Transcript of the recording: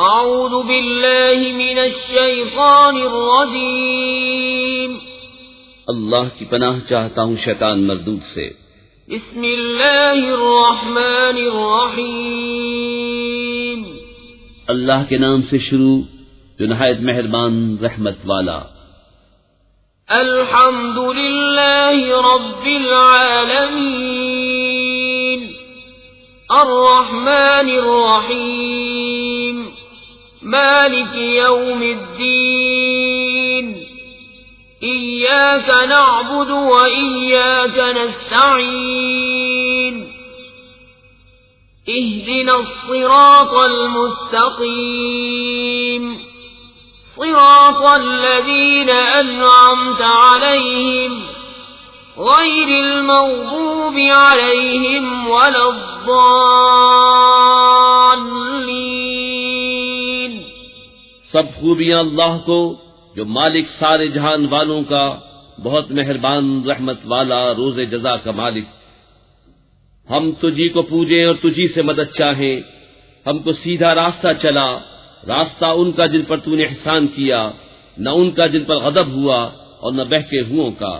اعوذ باللہ من الشیطان الرجیم اللہ کی پناہ چاہتا ہوں شیطان مردود سے۔ بسم اللہ الرحمن الرحیم اللہ کے نام سے شروع جو نہایت مہربان رحمت والا۔ الحمد للہ رب العالمین الرحمن الرحیم مالک یوم الدین إياك نعبد وإياك نستعين اهدنا الصراط المستقيم صراط الذين أنعمت عليهم غير المغضوب عليهم ولا الضالين۔ سب خوبیاں اللہ کو جو مالک سارے جہان والوں کا، بہت مہربان رحمت والا، روز جزا کا مالک۔ ہم تجھی کو پوجیں اور تجھی سے مدد چاہیں، ہم کو سیدھا راستہ چلا، راستہ ان کا جن پر تو نے احسان کیا، نہ ان کا جن پر غضب ہوا اور نہ بہکے ہوئوں کا۔